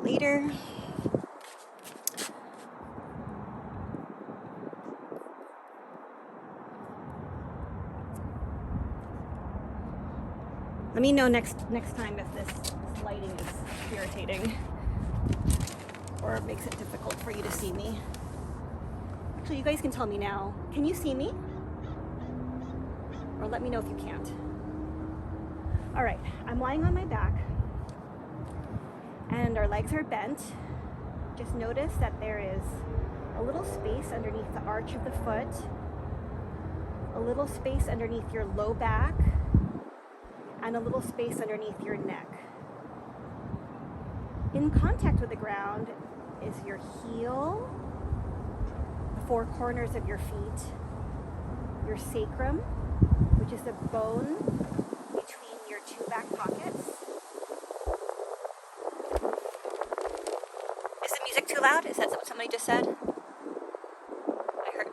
bit later. Let me know next time if this lighting is irritating or makes it difficult for you to see me. Actually, you guys can tell me now. Can you see me? Or let me know if you can't. All right, I'm lying on my back and our legs are bent. Just notice that there is a little space underneath the arch of the foot, a little space underneath your low back, and a little space underneath your neck. In contact with the ground is your heel, the four corners of your feet, your sacrum, which is the bone between your two back pockets. Is the music too loud? Is that what somebody just said? I heard.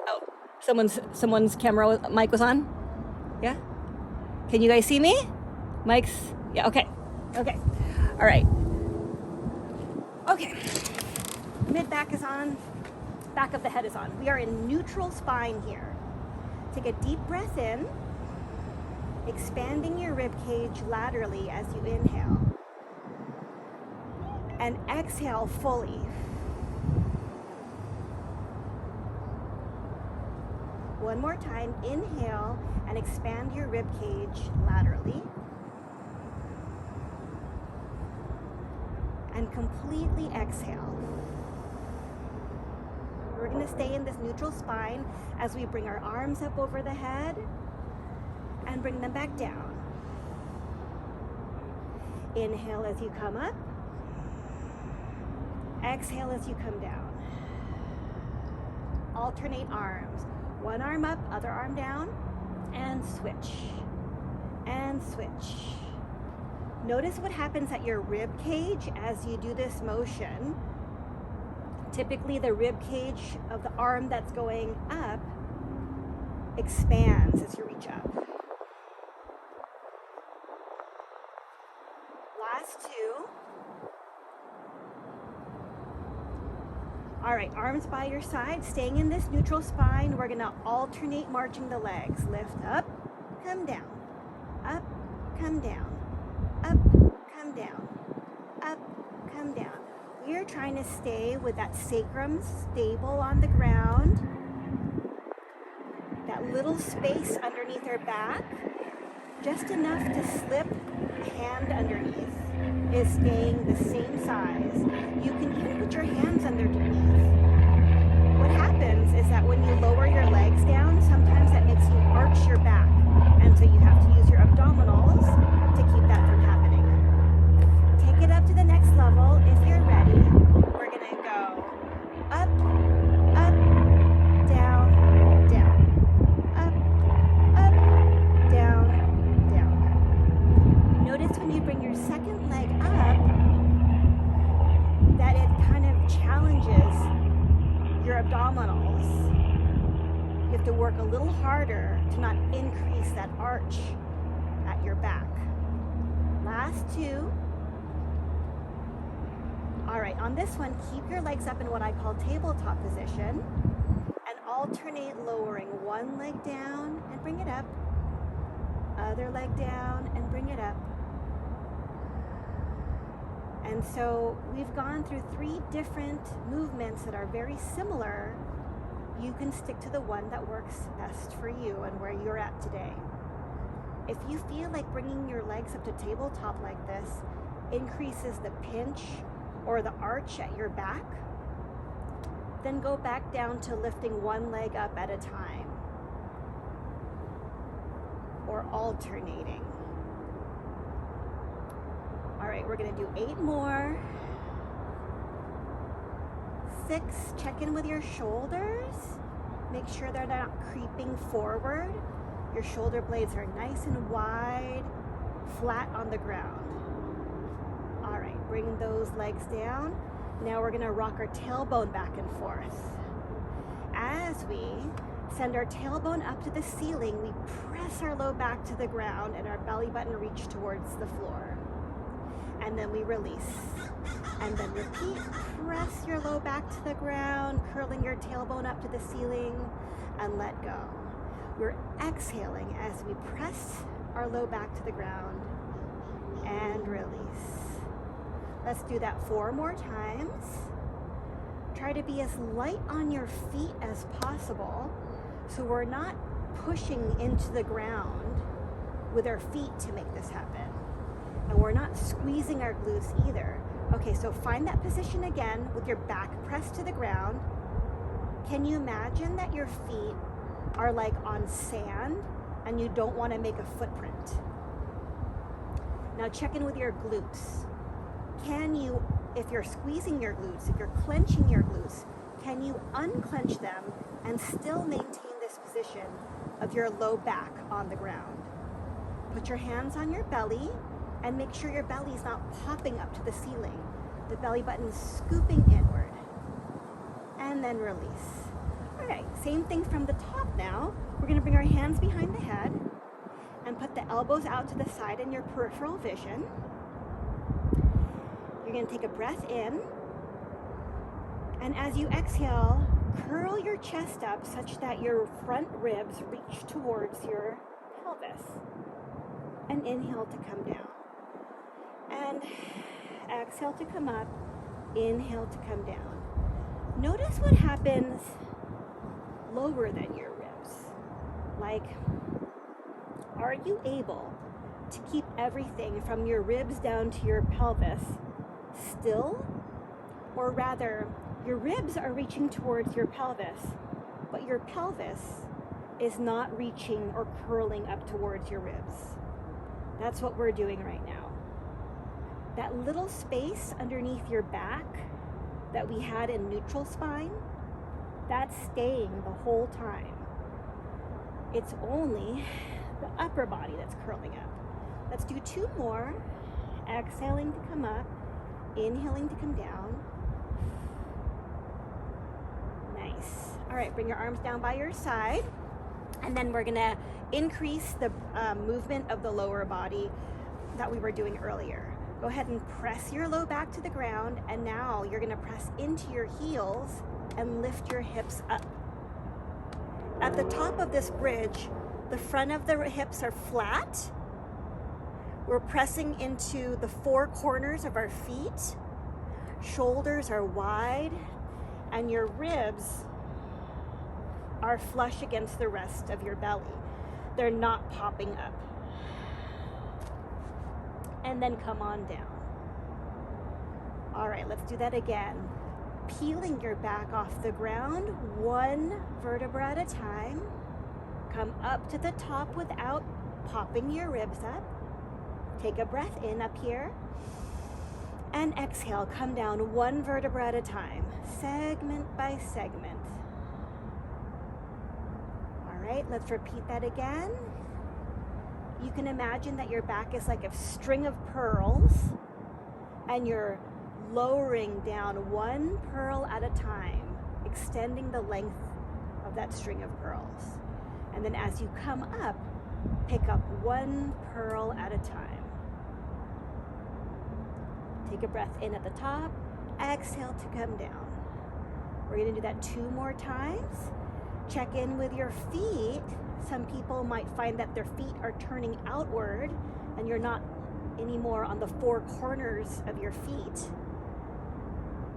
Oh, someone's camera mic was on? Yeah? Can you guys see me? Mike's, yeah, okay. Okay, all right. Okay, mid back is on, back of the head is on. We are in neutral spine here. Take a deep breath in, expanding your rib cage laterally as you inhale. And exhale fully. One more time, inhale and expand your rib cage laterally. And completely exhale. We're going to stay in this neutral spine as we bring our arms up over the head and bring them back down. Inhale as you come up. Exhale as you come down. Alternate arms. One arm up, other arm down, and switch, and switch. Notice what happens at your rib cage as you do this motion. Typically the rib cage of the arm that's going up expands as you reach up. Last two. All right, arms by your side, staying in this neutral spine. We're gonna alternate marching the legs. Lift up, come down, up, come down, up, come down, up, come down. We are trying to stay with that sacrum stable on the ground. That little space underneath our back, just enough to slip a hand underneath, is staying the same size. You can even put your hands underneath. What happens is that when you lower your legs down, sometimes that makes you arch your back. And so you have to use your abdominals to keep that from happening. Take it up to the next level. If you're ready, we're gonna go up, up, down, down, up, up, down, down. Notice when you bring your second leg up, that it kind of challenges your abdominals. You have to work a little harder to not increase that arch at your back. Last two. All right, on this one, keep your legs up in what I call tabletop position and alternate lowering one leg down and bring it up, other leg down and bring it up. And so we've gone through 3 different movements that are very similar. You can stick to the one that works best for you and where you're at today. If you feel like bringing your legs up to tabletop like this increases the pinch or the arch at your back, then go back down to lifting one leg up at a time or alternating. All right, we're gonna do 8 more. 6, check in with your shoulders. Make sure they're not creeping forward. Your shoulder blades are nice and wide, flat on the ground. All right, bring those legs down. Now we're gonna rock our tailbone back and forth. As we send our tailbone up to the ceiling, we press our low back to the ground and our belly button reach towards the floor. and then we release. And then repeat, press your low back to the ground, curling your tailbone up to the ceiling, and let go. We're exhaling as we press our low back to the ground and release. Let's do that 4 more times. Try to be as light on your feet as possible so we're not pushing into the ground with our feet to make this happen. And we're not squeezing our glutes either. Okay, so find that position again with your back pressed to the ground. Can you imagine that your feet are like on sand and you don't want to make a footprint? Now check in with your glutes. Can you, if you're squeezing your glutes, if you're clenching your glutes, can you unclench them and still maintain this position of your low back on the ground? Put your hands on your belly and make sure your belly is not popping up to the ceiling. The belly button is scooping inward. And then release. All right, same thing from the top now. We're gonna bring our hands behind the head and put the elbows out to the side in your peripheral vision. You're gonna take a breath in. And as you exhale, curl your chest up such that your front ribs reach towards your pelvis. And inhale to come down. And exhale to come up, inhale to come down. Notice what happens lower than your ribs. Like, are you able to keep everything from your ribs down to your pelvis still? Or rather, your ribs are reaching towards your pelvis, but your pelvis is not reaching or curling up towards your ribs. That's what we're doing right now. That little space underneath your back that we had in neutral spine, that's staying the whole time. It's only the upper body that's curling up. Let's do 2 more. Exhaling to come up, inhaling to come down. Nice. All right, bring your arms down by your side. And then we're gonna increase the movement of the lower body that we were doing earlier. Go ahead and press your low back to the ground, and now you're gonna press into your heels and lift your hips up. At the top of this bridge, the front of the hips are flat. We're pressing into the 4 corners of our feet. Shoulders are wide, and your ribs are flush against the rest of your belly. They're not popping up. And then come on down. All right, let's do that again. Peeling your back off the ground, 1 vertebra at a time. Come up to the top without popping your ribs up. Take a breath in up here. And exhale, come down 1 vertebra at a time, segment by segment. All right, let's repeat that again. You can imagine that your back is like a string of pearls, and you're lowering down 1 pearl at a time, extending the length of that string of pearls. And then as you come up, pick up 1 pearl at a time. Take a breath in at the top, exhale to come down. We're gonna do that 2 more times. Check in with your feet. Some people might find that their feet are turning outward and you're not anymore on the 4 corners of your feet.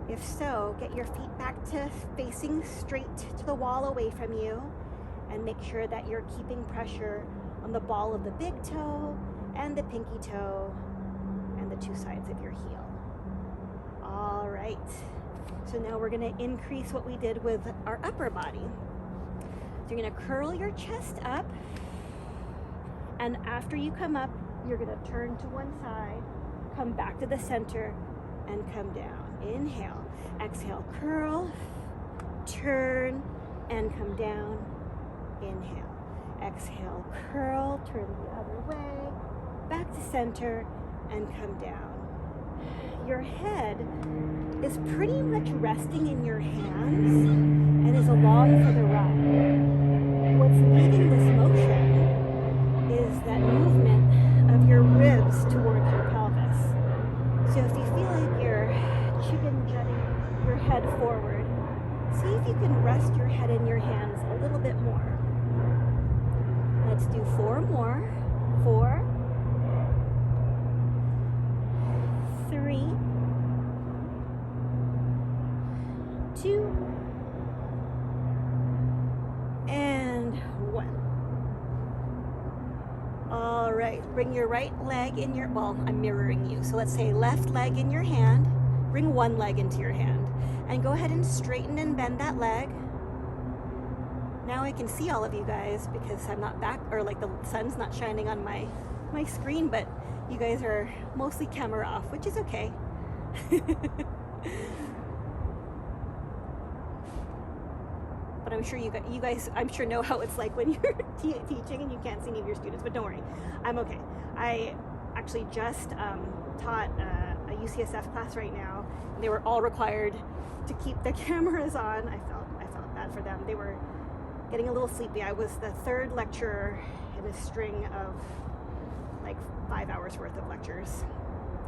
If so, get your feet back to facing straight to the wall away from you, and make sure that you're keeping pressure on the ball of the big toe and the pinky toe and the 2 sides of your heel. All right, so now we're gonna increase what we did with our upper body. So you're gonna curl your chest up, and after you come up, you're gonna turn to one side, come back to the center, and come down. Inhale, exhale, curl, turn, and come down. Inhale, exhale, curl, turn the other way, back to center, and come down. Your head is pretty much resting in your hands and is along for the ride. What's leading this motion is that movement of your ribs towards your pelvis. head forward. See if you can rest your head in your hands a little bit more. Let's do 4 more. 4, 3, 2, and 1. All right, bring your right leg in your, well, I'm mirroring you. So let's say left leg in your hand, bring one leg into your hand, and go ahead and straighten and bend that leg. Now I can see all of you guys because I'm not back, or like the sun's not shining on my screen, but you guys are mostly camera off, which is okay. But I'm sure you guys I'm sure know how it's like when you're teaching and you can't see any of your students, but don't worry, I'm okay. I actually just taught a UCSF class right now, and they were all required to keep the cameras on. I felt bad for them. They were getting a little sleepy. I was the third lecturer in a string of like 5 hours worth of lectures.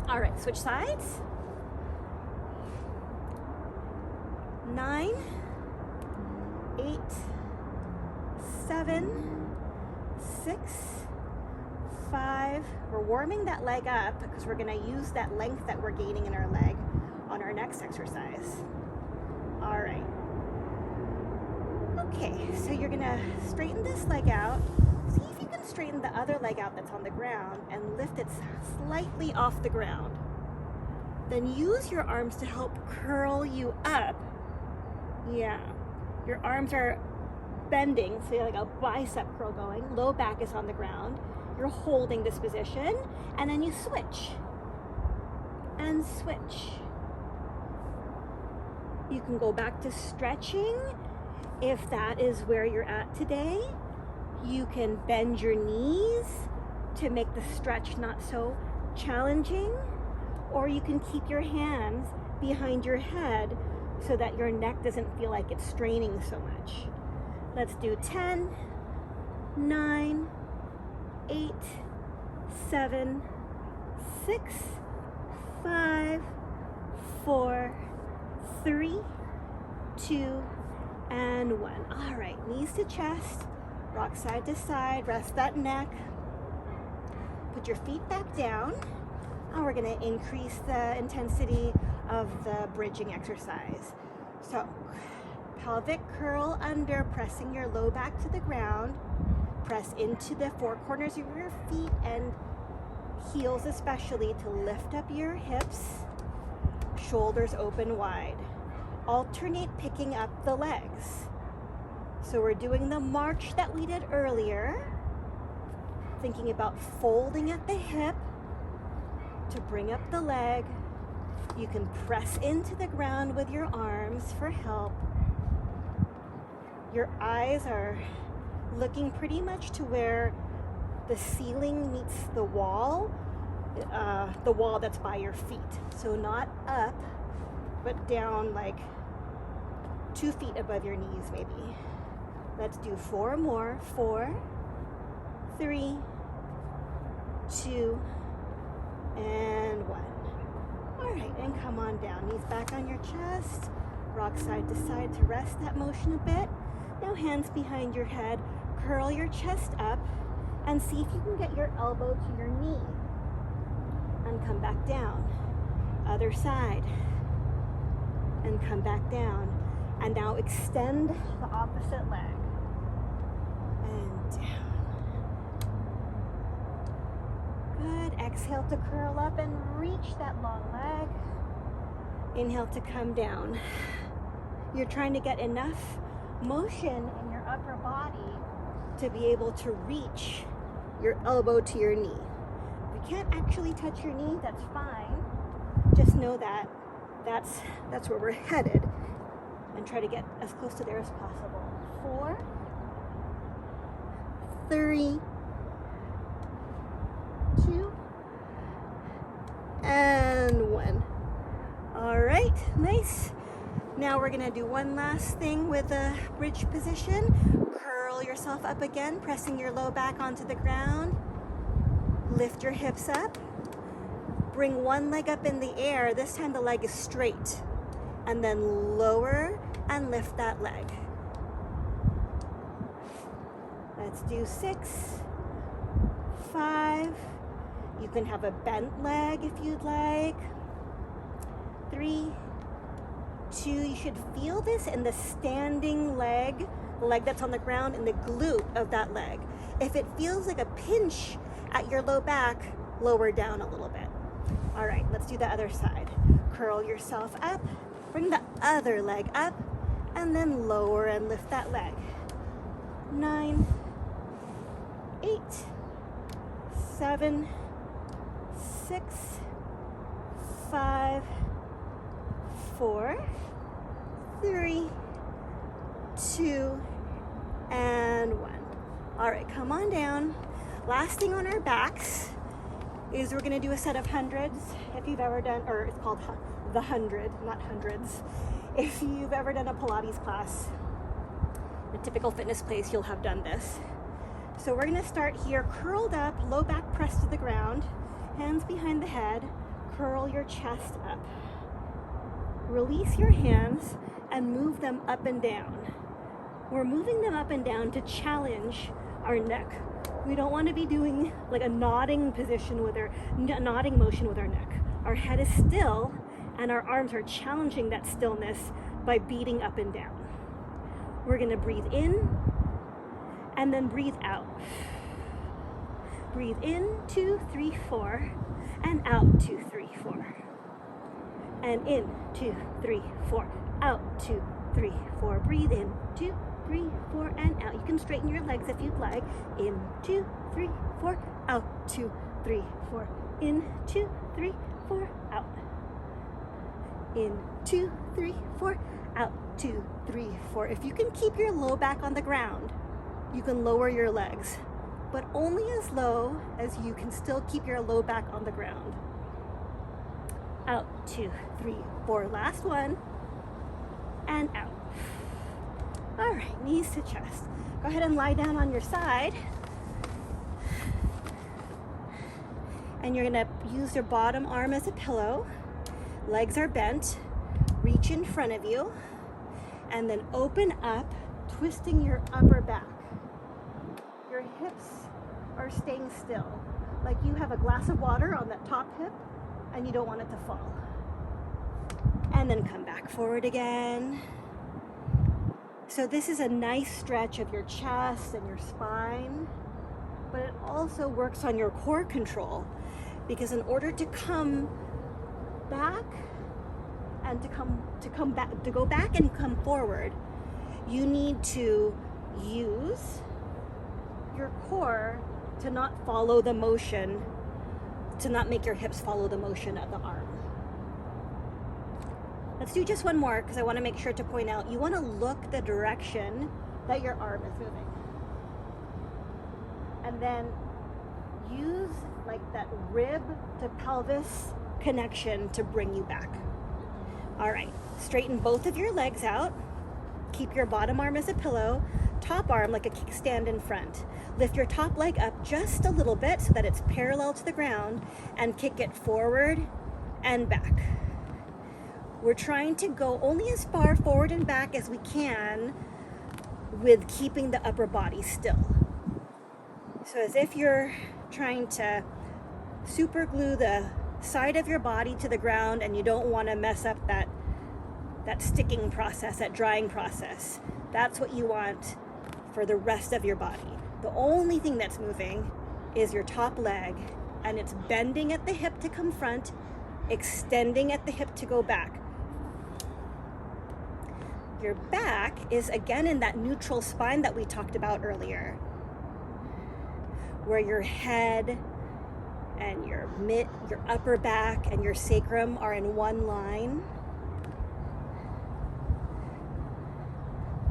All right, switch sides. 9, 8, 7, 6, 5. We're warming that leg up because we're going to use that length that we're gaining in our leg on our next exercise. All right. Okay, so you're going to straighten this leg out. See if you can straighten the other leg out that's on the ground and lift it slightly off the ground. Then use your arms to help curl you up. Yeah. Your arms are bending, so you have like a bicep curl going. Low back is on the ground. You're holding this position, and then you switch. And switch. You can go back to stretching if that is where you're at today. You can bend your knees to make the stretch not so challenging, or you can keep your hands behind your head so that your neck doesn't feel like it's straining so much. Let's do 10, 9, 8, 7, 6, 5, 4, 3, 2, and 1. All right, knees to chest, rock side to side, rest that neck. Put your feet back down. And we're gonna increase the intensity of the bridging exercise. So, pelvic curl under, pressing your low back to the ground. Press into the four corners of your feet and heels especially to lift up your hips. Shoulders open wide. Alternate picking up the legs. So we're doing the march that we did earlier. Thinking about folding at the hip to bring up the leg. You can press into the ground with your arms for help. Your eyes are looking pretty much to where the ceiling meets the wall that's by your feet. So not up, but down like 2 feet above your knees maybe. Let's do 4 more. 4, 3, 2, and 1. All right, and come on down. Knees back on your chest. Rock side to side to rest that motion a bit. Now hands behind your head. Curl your chest up and see if you can get your elbow to your knee. And come back down. Other side. And come back down. And now extend the opposite leg. And down. Good. Exhale to curl up and reach that long leg. Inhale to come down. You're trying to get enough motion in your upper body to be able to reach your elbow to your knee. If you can't actually touch your knee, that's fine. Just know that that's where we're headed, and try to get as close to there as possible. 4, 3, 2, and 1. All right, nice. Now we're gonna do one last thing with the bridge position. Curl yourself up again, pressing your low back onto the ground. Lift your hips up. Bring one leg up in the air. This time the leg is straight. and then lower and lift that leg. Let's do 6, 5. You can have a bent leg if you'd like. 3, 2. You should feel this in the standing leg, the leg that's on the ground, and the glute of that leg. If it feels like a pinch at your low back, lower down a little bit. All right, let's do the other side. Curl yourself up, bring the other leg up, and then lower and lift that leg. 9, 8, 7, 6, 5, 4, 3, 2, and 1. All right, come on down. Last thing on our backs is we're gonna do a set of hundreds. If you've ever done, or it's called the 100, not hundreds. If you've ever done a Pilates class, a typical fitness place, you'll have done this. So we're gonna start here, curled up, low back pressed to the ground, hands behind the head, curl your chest up. Release your hands and move them up and down. We're moving them up and down to challenge our neck. We don't want to be doing like a nodding position with nodding motion with our neck. Our head is still and our arms are challenging that stillness by beating up and down. We're going to breathe in and then breathe out. Breathe in, 2, 3, 4, and out, 2, 3, 4. And in, 2, 3, 4, out, 2, 3, 4. Breathe in, 2, 3, 4, and out. You can straighten your legs if you'd like. In, 2, 3, 4, out, 2, 3, 4. In, 2, 3, 4, out. In, 2, 3, 4, out, 2, 3, 4. If you can keep your low back on the ground, you can lower your legs, but only as low as you can still keep your low back on the ground. Out, 2, 3, 4. Last one, and out. All right, knees to chest. Go ahead and lie down on your side. And you're gonna use your bottom arm as a pillow. Legs are bent. Reach in front of you. And then open up, twisting your upper back. Your hips are staying still. Like you have a glass of water on that top hip and you don't want it to fall. And then come back forward again. So this is a nice stretch of your chest and your spine, but it also works on your core control, because in order to come back and to go back and come forward, you need to use your core to not follow the motion, to not make your hips follow the motion of the arm. Let's do just one more, because I want to make sure to point out, you want to look the direction that your arm is moving. And then use like that rib to pelvis connection to bring you back. All right, straighten both of your legs out. Keep your bottom arm as a pillow, top arm like a kickstand in front. Lift your top leg up just a little bit so that it's parallel to the ground, and kick it forward and back. We're trying to go only as far forward and back as we can with keeping the upper body still. So as if you're trying to super glue the side of your body to the ground and you don't want to mess up that sticking process, that drying process. That's what you want for the rest of your body. The only thing that's moving is your top leg, and it's bending at the hip to come front, extending at the hip to go back. Your back is again in that neutral spine that we talked about earlier, where your head and your upper back and your sacrum are in one line.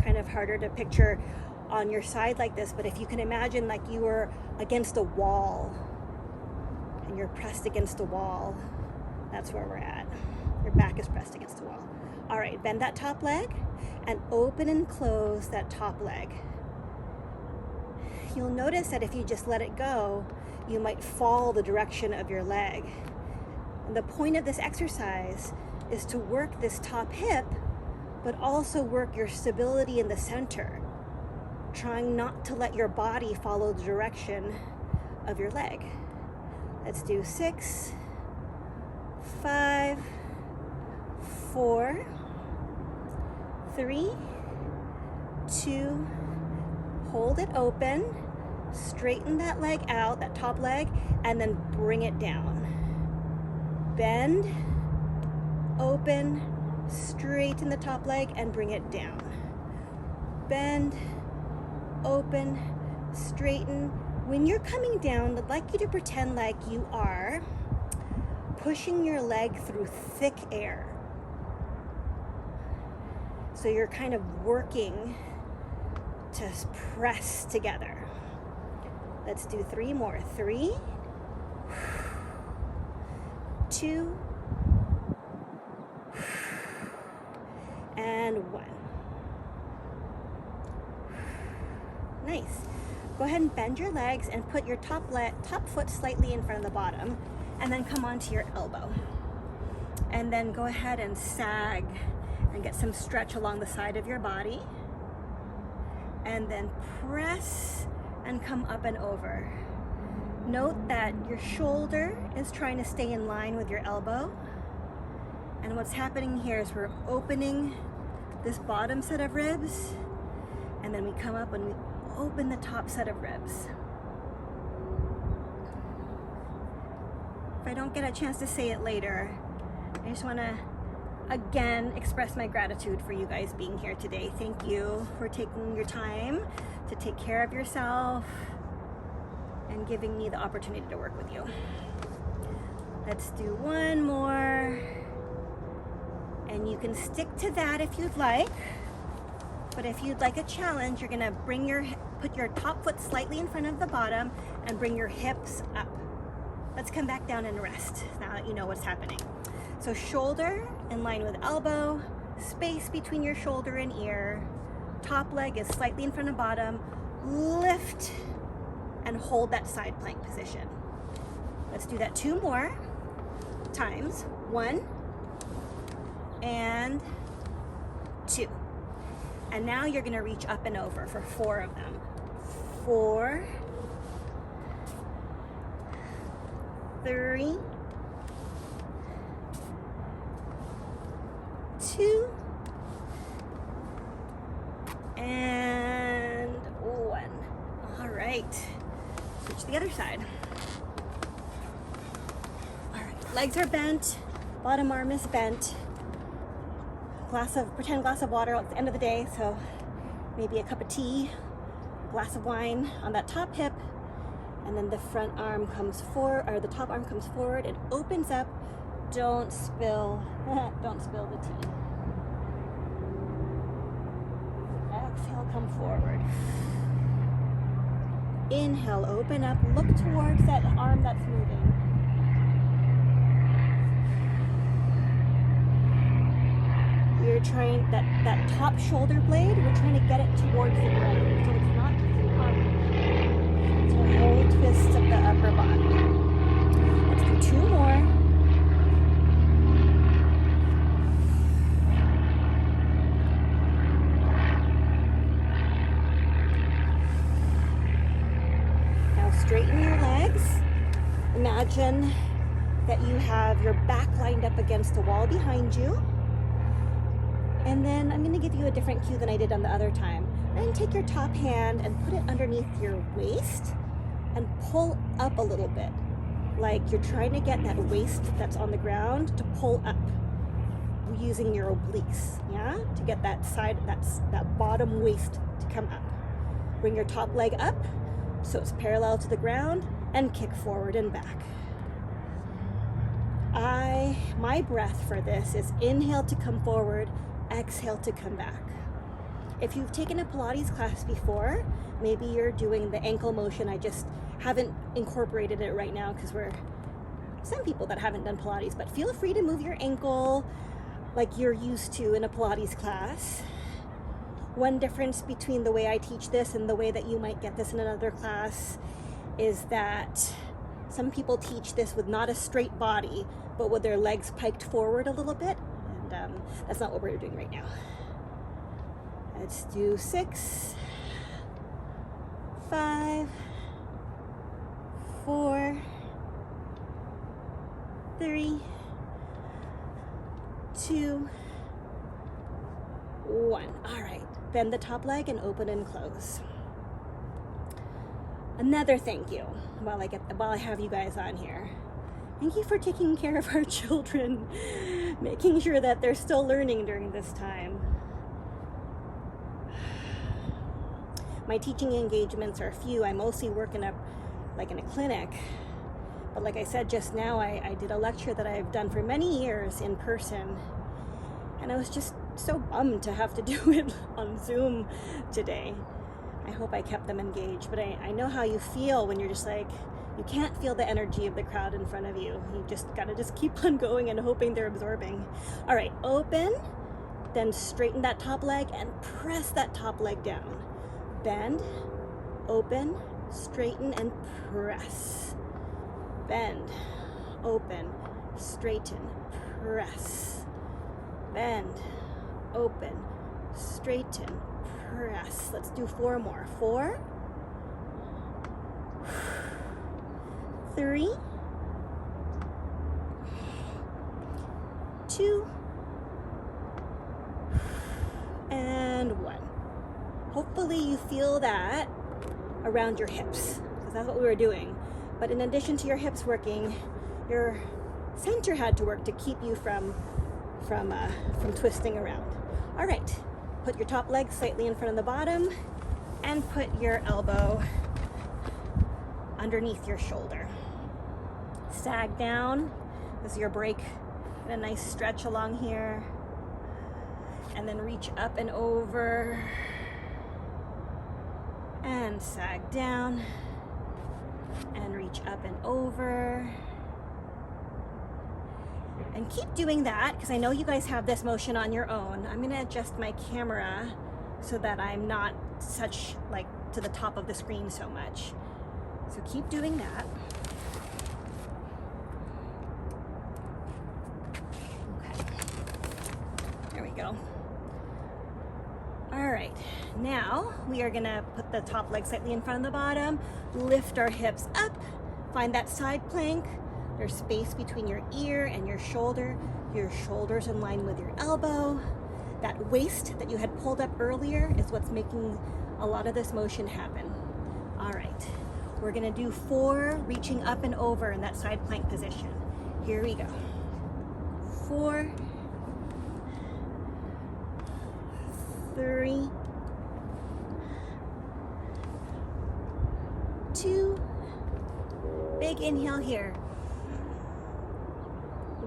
Kind of harder to picture on your side like this, but if you can imagine like you were against a wall and you're pressed against a wall, that's where we're at. Your back is pressed against a wall. All right, bend that top leg and open and close that top leg. You'll notice that if you just let it go, you might fall the direction of your leg. And the point of this exercise is to work this top hip, but also work your stability in the center, trying not to let your body follow the direction of your leg. Let's do 6, 5, 4, 3, 2, hold it open, straighten that leg out, that top leg, and then bring it down. Bend, open, straighten the top leg and bring it down. Bend, open, straighten. When you're coming down, I'd like you to pretend like you are pushing your leg through thick air. So you're kind of working to press together. Let's do 3 more. 3, 2, and 1. Nice. Go ahead and bend your legs and put your top foot slightly in front of the bottom, and then come onto your elbow. And then go ahead and sag and get some stretch along the side of your body. And then press and come up and over. Note that your shoulder is trying to stay in line with your elbow. And what's happening here is we're opening this bottom set of ribs, and then we come up and we open the top set of ribs. If I don't get a chance to say it later, I just want to again express my gratitude for you guys being here today. Thank you for taking your time to take care of yourself and giving me the opportunity to work with you. Let's do one more. And you can stick to that if you'd like. But if you'd like a challenge, you're gonna put your top foot slightly in front of the bottom and bring your hips up. Let's come back down and rest now that you know what's happening. So shoulder in line with elbow, space between your shoulder and ear, top leg is slightly in front of bottom, lift and hold that side plank position. Let's do that 2 more times. 1 and 2. And now you're gonna reach up and over for 4 of them. 4, 3, 2, and 1. All right, switch to the other side. All right, legs are bent, bottom arm is bent. Pretend glass of water at the end of the day, so maybe a cup of tea, glass of wine on that top hip, and then the front arm comes forward, or the top arm comes forward, it opens up. Don't spill the tea. Exhale, come forward. Inhale, open up, look towards that arm that's moving. We're trying that top shoulder blade, we're trying to get it towards the ground so it's not too hard. So whole twist of the upper body. Let's do 2 more. Now straighten your legs. Imagine that you have your back lined up against the wall behind you. And then I'm going to give you a different cue than I did on the other time. Then take your top hand and put it underneath your waist and pull up a little bit. Like you're trying to get that waist that's on the ground to pull up using your obliques, yeah? To get that side, that bottom waist to come up. Bring your top leg up so it's parallel to the ground and kick forward and back. My breath for this is inhale to come forward, exhale to come back. If you've taken a Pilates class before, maybe you're doing the ankle motion. I just haven't incorporated it right now because we're some people that haven't done Pilates, but feel free to move your ankle like you're used to in a Pilates class. One difference between the way I teach this and the way that you might get this in another class is that some people teach this with not a straight body, but with their legs piked forward a little bit, and that's not what we're doing right now. Let's do 6, 5, 4, 3, 2, 1. All right, bend the top leg and open and close. Another thank you while I have you guys on here. Thank you for taking care of our children, making sure that they're still learning during this time. My teaching engagements are few. I mostly work in a clinic. But like I said just now, I did a lecture that I've done for many years in person. And I was just so bummed to have to do it on Zoom today. I hope I kept them engaged. But I know how you feel when you're just like, you can't feel the energy of the crowd in front of you. You just gotta keep on going and hoping they're absorbing. All right, open, then straighten that top leg and press that top leg down. Bend, open, straighten, and press. Bend, open, straighten, press. Bend, open, straighten, press. Let's do 4 more. 4, 3, 2, and 1. Hopefully you feel that around your hips, because that's what we were doing. But in addition to your hips working, your center had to work to keep you from twisting around. All right, put your top leg slightly in front of the bottom and put your elbow underneath your shoulder. Sag down. This is your break. Get a nice stretch along here. And then reach up and over. And sag down. And reach up and over. And keep doing that, because I know you guys have this motion on your own. I'm going to adjust my camera so that I'm not such to the top of the screen so much. So keep doing that. Okay. There we go. All right. Now we are going to put the top leg slightly in front of the bottom, lift our hips up, find that side plank. There's space between your ear and your shoulder. Your shoulder's in line with your elbow. That waist that you had pulled up earlier is what's making a lot of this motion happen. All right, we're gonna do 4 reaching up and over in that side plank position. Here we go. 4, 3, 2, big inhale here.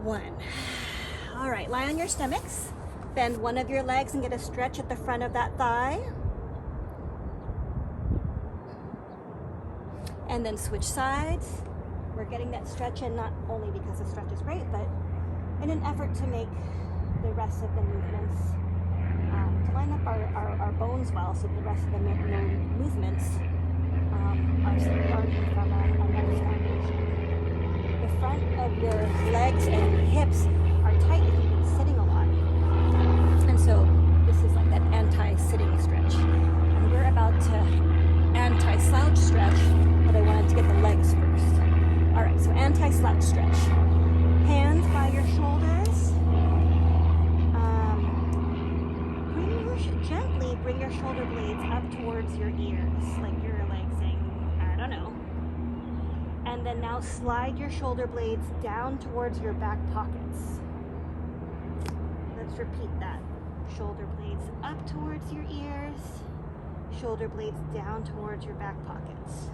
1. All right, lie on your stomachs. Bend one of your legs and get a stretch at the front of that thigh. And then switch sides. We're getting that stretch in not only because the stretch is great, but in an effort to make the rest of the movements, to line up our bones well so the rest of the movements are starting from a nice foundation. The front of your legs and hips are tight if you've been sitting a lot. And so this is like that anti-sitting stretch. And we're about to anti-slouch stretch, but I wanted to get the legs first. All right, so anti-slouch stretch. Hands by your shoulders. Gently bring your shoulder blades up towards your ears, like you're saying, I don't know. And then now slide your shoulder blades down towards your back pockets. Let's repeat that. Shoulder blades up towards your ears, shoulder blades down towards your back pockets.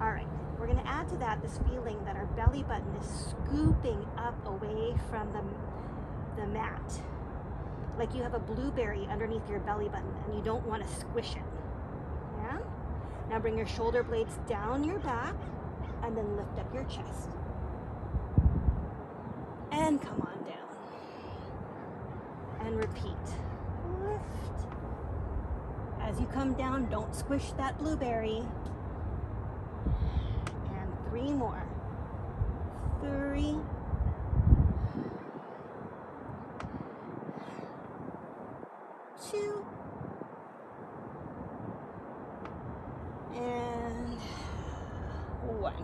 All right, we're gonna add to that this feeling that our belly button is scooping up away from the mat. Like you have a blueberry underneath your belly button and you don't want to squish it. Yeah? Now bring your shoulder blades down your back and then lift up your chest. And come on down. And repeat. Lift. As you come down, don't squish that blueberry. And 3 more. 3, 2, and 1.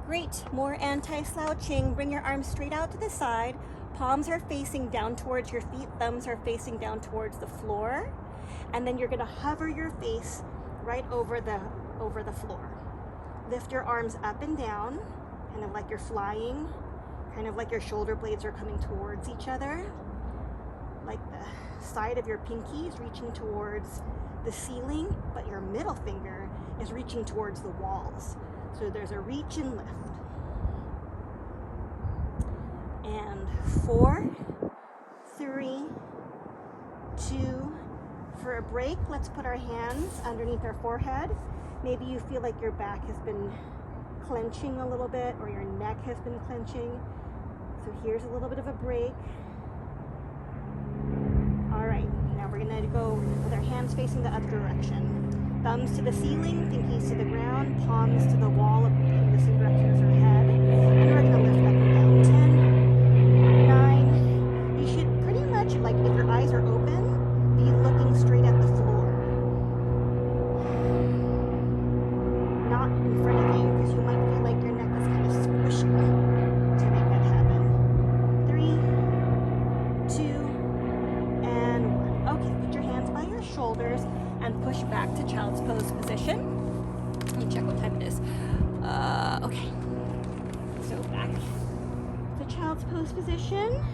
Great. More anti-slouching. Bring your arms straight out to the side. Palms are facing down towards your feet. Thumbs are facing down towards the floor. And then you're going to hover your face right over the floor. Lift your arms up and down, kind of like you're flying, kind of like your shoulder blades are coming towards each other, like the side of your pinky is reaching towards the ceiling, but your middle finger is reaching towards the walls. So there's a reach and lift. And 4, 3, 2, for a break, let's put our hands underneath our forehead. Maybe you feel like your back has been clenching a little bit, or your neck has been clenching. So here's a little bit of a break. All right, now we're gonna go with our hands facing the other direction. Thumbs to the ceiling, pinkies to the ground, palms to the wall in the same direction as our head. And we're gonna lift up and down. 10, 9. You should pretty much, like if your eyes are open, be looking straight at the floor. Not in front of you, because you might feel like your neck is kind of squishy to make that happen. 3, 2, and 1. Okay, put your hands by your shoulders and push back to child's pose position. Let me check what time it is. Okay. So back to child's pose position.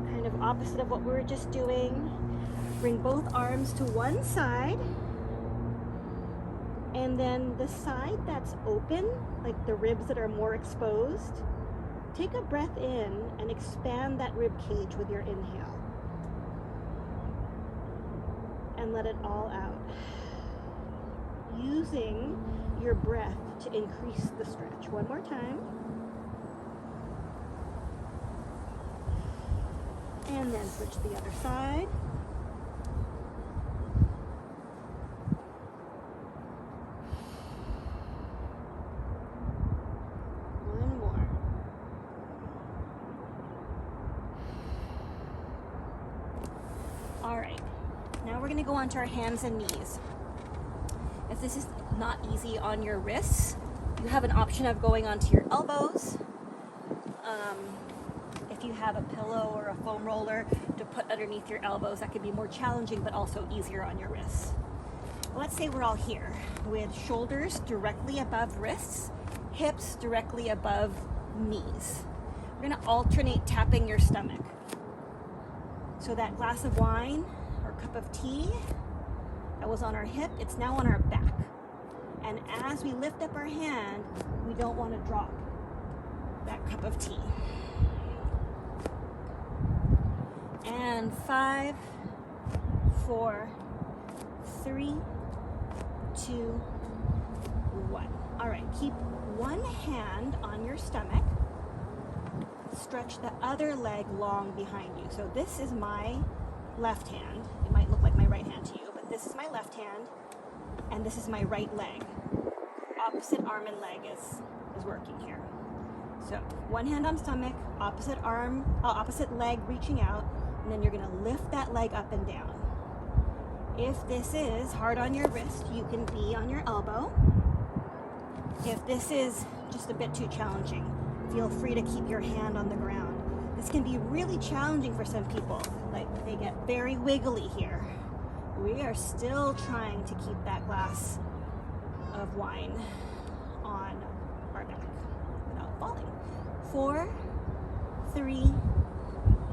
Kind of opposite of what we were just doing. Bring both arms to one side. And then the side that's open, like the ribs that are more exposed, take a breath in and expand that rib cage with your inhale. And let it all out. Using your breath to increase the stretch. One more time. And then switch to the other side. One more. All right. Now we're going to go onto our hands and knees. If this is not easy on your wrists, you have an option of going onto your elbows. If you have a pillow or a foam roller to put underneath your elbows, that could be more challenging but also easier on your wrists. Let's say we're all here with shoulders directly above wrists, hips directly above knees. We're going to alternate tapping your stomach. So that glass of wine or cup of tea that was on our hip, it's now on our back. And as we lift up our hand, we don't want to drop that cup of tea. And 5, 4, 3, 2, 1. All right, keep one hand on your stomach. Stretch the other leg long behind you. So this is my left hand. It might look like my right hand to you, but this is my left hand, and this is my right leg. Opposite arm and leg is working here. So one hand on stomach, opposite leg reaching out, and then you're gonna lift that leg up and down. If this is hard on your wrist, you can be on your elbow. If this is just a bit too challenging, feel free to keep your hand on the ground. This can be really challenging for some people. Like, they get very wiggly here. We are still trying to keep that glass of wine on our back without falling. 4, 3,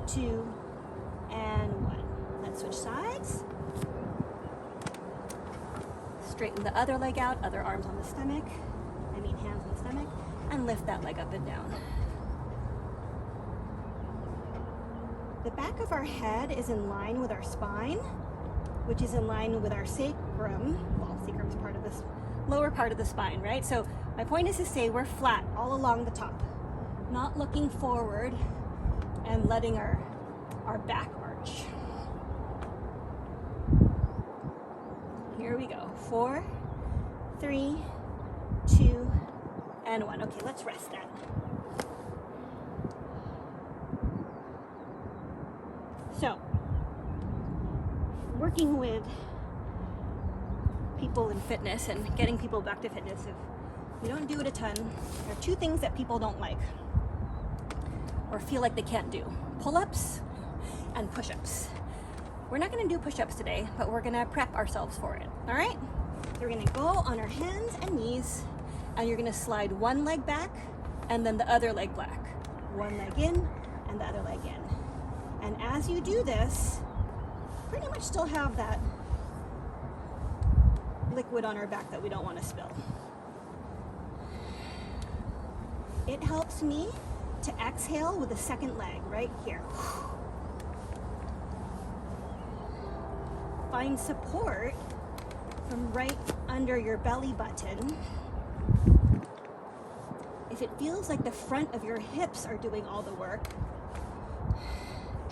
2, and 1. Let's switch sides. Straighten the other leg out, other arms on the stomach. Hands on the stomach, and lift that leg up and down. The back of our head is in line with our spine, which is in line with our sacrum. Well, sacrum is part of this lower part of the spine, right? So my point is to say we're flat all along the top, not looking forward and letting our back arch. Here we go. 4, 3, 2, and 1. Okay, let's rest that. So, working with people in fitness and getting people back to fitness, if you don't do it a ton, there are two things that people don't like or feel like they can't do: pull-ups and push-ups. We're not going to do push-ups today, but we're going to prep ourselves for it. All right? So we're going to go on our hands and knees, and you're going to slide one leg back and then the other leg back. One leg in and the other leg in. And as you do this, pretty much still have that liquid on our back that we don't want to spill. It helps me to exhale with the second leg right here. Find support from right under your belly button. If it feels like the front of your hips are doing all the work,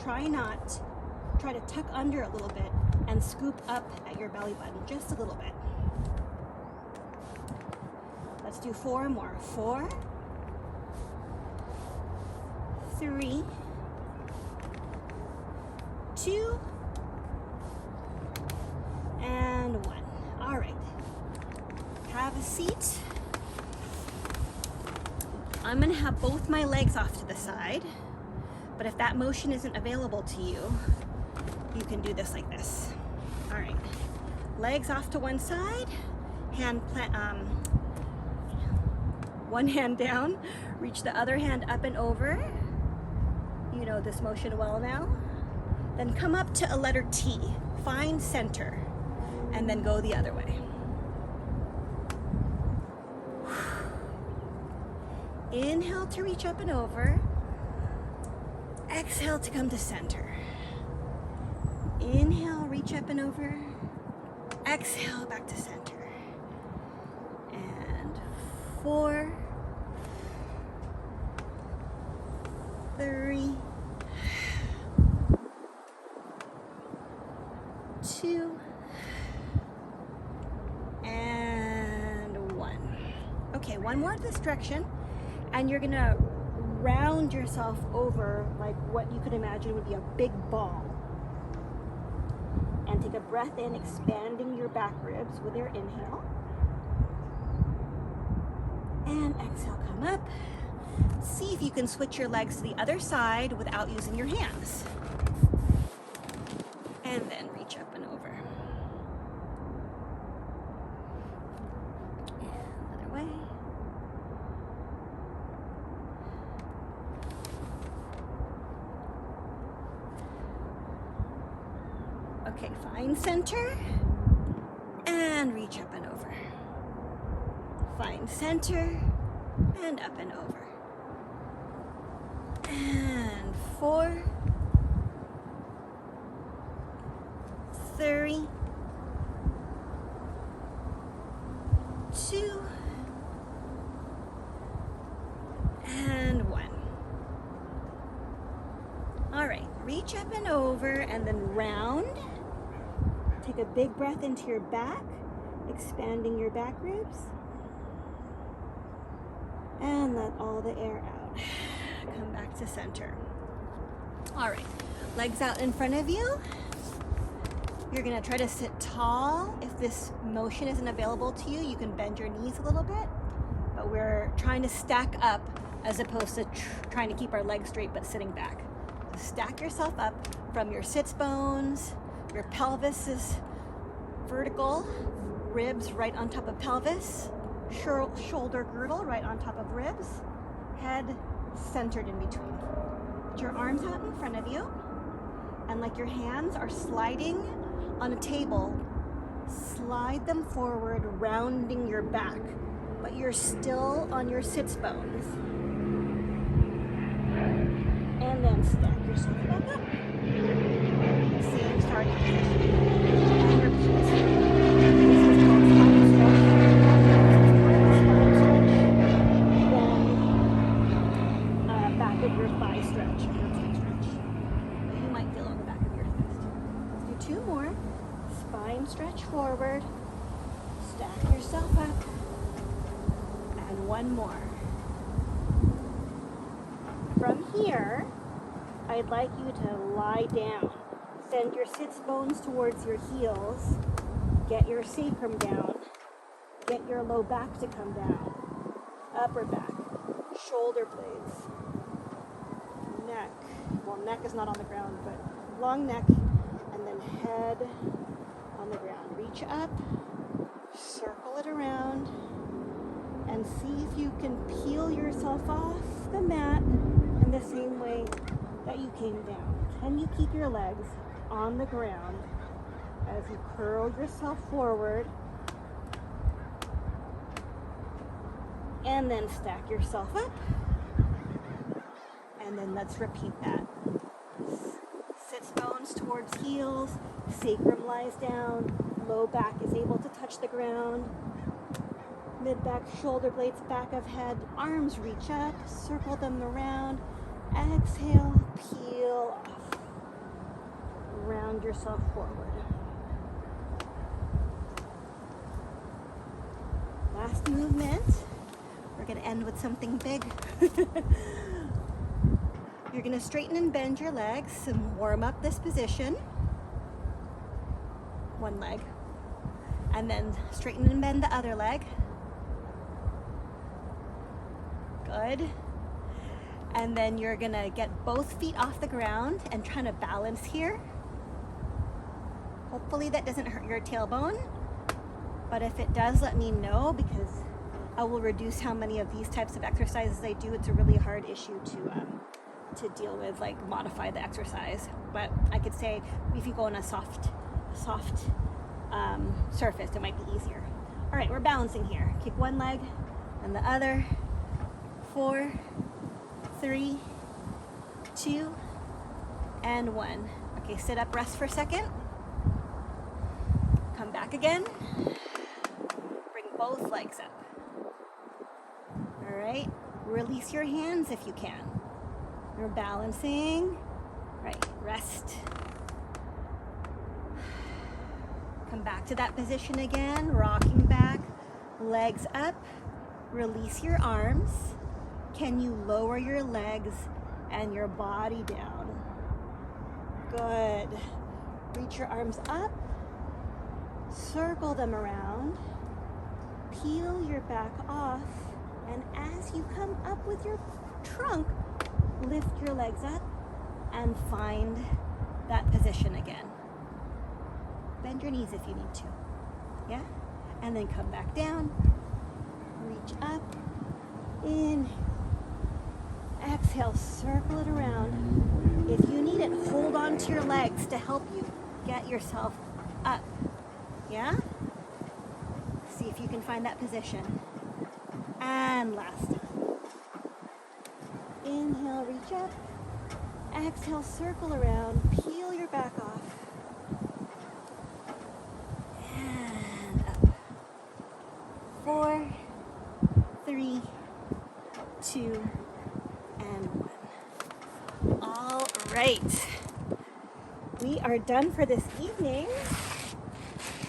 try to tuck under a little bit and scoop up at your belly button just a little bit. Let's do 4 more. 4, 3, 2, and 1. All right. Have a seat. I'm going to have both my legs off to the side, but if that motion isn't available to you, you can do this like this. All right. Legs off to one side, one hand down, reach the other hand up and over. You know this motion well now. Then come up to a letter T, find center, and then go the other way. Inhale to reach up and over. Exhale to come to center. Inhale, reach up and over. Exhale, back to center. And 4, 3, 2, and 1. Okay, one more this direction, and you're gonna round yourself over like what you could imagine would be a big ball. And take a breath in, expanding your back ribs with your inhale. And exhale, come up. See if you can switch your legs to the other side without using your hands. And then reach up and over. And other way. Okay, find center and reach up and over. Find center and up and over. And 4, 3, 2, and 1. All right, reach up and over and then round. Take a big breath into your back, expanding your back ribs. And let all the air out. Come back to center. All right, legs out in front of you. You're gonna try to sit tall. If this motion isn't available to you, you can bend your knees a little bit, but we're trying to stack up as opposed to trying to keep our legs straight but sitting back. So stack yourself up from your sits bones. Your pelvis is vertical, ribs right on top of pelvis, shoulder girdle right on top of ribs, head centered in between. Put your arms out in front of you, and like your hands are sliding on a table, slide them forward, rounding your back, but you're still on your sits bones. And then stack yourself back up. Same starting position. And repeat. This is called spine stretch. Then back of your thigh stretch, hamstring stretch. You might feel on the back of your chest. Let's do 2 more. Spine stretch forward. Stack yourself up. And 1 more. From here, I'd like you to lie down. Send your sits bones towards your heels. Get your sacrum down. Get your low back to come down. Upper back. Shoulder blades. Neck. Well, neck is not on the ground, but long neck. And then head on the ground. Reach up. Circle it around. And see if you can peel yourself off the mat in the same way that you came down. Can you keep your legs on the ground as you curl yourself forward and then stack yourself up? And then let's repeat that. Sits bones towards heels, sacrum lies down, low back is able to touch the ground, mid back, shoulder blades, back of head, arms reach up, circle them around, exhale, peel off, round yourself forward. Last movement, we're going to end with something big. You're going to straighten and bend your legs and warm up this position. One leg. And then straighten and bend the other leg. Good. And then you're going to get both feet off the ground and trying to balance here. Hopefully that doesn't hurt your tailbone. But if it does, let me know, because I will reduce how many of these types of exercises I do. It's a really hard issue to deal with, like modify the exercise. But I could say if you go on a soft surface, it might be easier. All right, we're balancing here. Kick one leg and the other. 4, 3, 2, and 1. Okay, sit up, rest for a second. Come back again. Bring both legs up. All right, release your hands if you can. You're balancing. Right, rest. Come back to that position again, rocking back, legs up. Release your arms. Can you lower your legs and your body down? Good. Reach your arms up. Circle them around. Peel your back off. And as you come up with your trunk, lift your legs up and find that position again. Bend your knees if you need to. Yeah? And then come back down. Reach up. Inhale. Exhale, circle it around. If you need it, hold on to your legs to help you get yourself up. Yeah? See if you can find that position. And last time. Inhale, reach up. Exhale, circle around. Peel your back off. And up. 4, 3, 2, and 1. All right. We are done for this evening.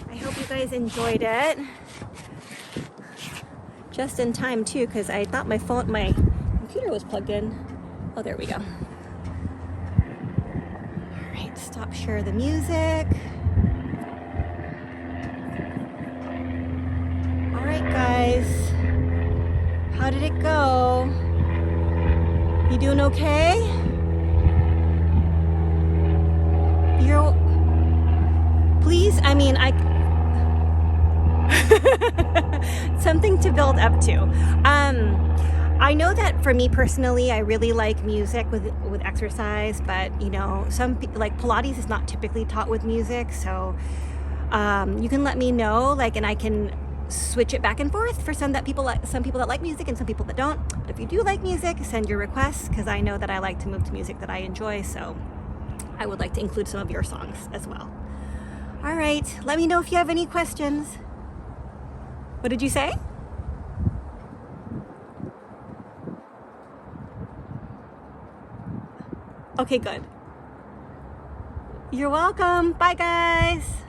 I hope you guys enjoyed it. Just in time too, because I thought my computer was plugged in. Oh, there we go. All right, stop share the music. All right, guys. How did it go? You doing okay? Please, something to build up to. I know that for me personally, I really like music with exercise, but some people, like Pilates is not typically taught with music, so you can let me know, and I can switch it back and forth for some people that like music and some people that don't. But if you do like music, send your requests, because I know that I like to move to music that I enjoy, so I would like to include some of your songs as well. All right, let me know if you have any questions. What did you say? Okay, good. You're welcome. Bye, guys.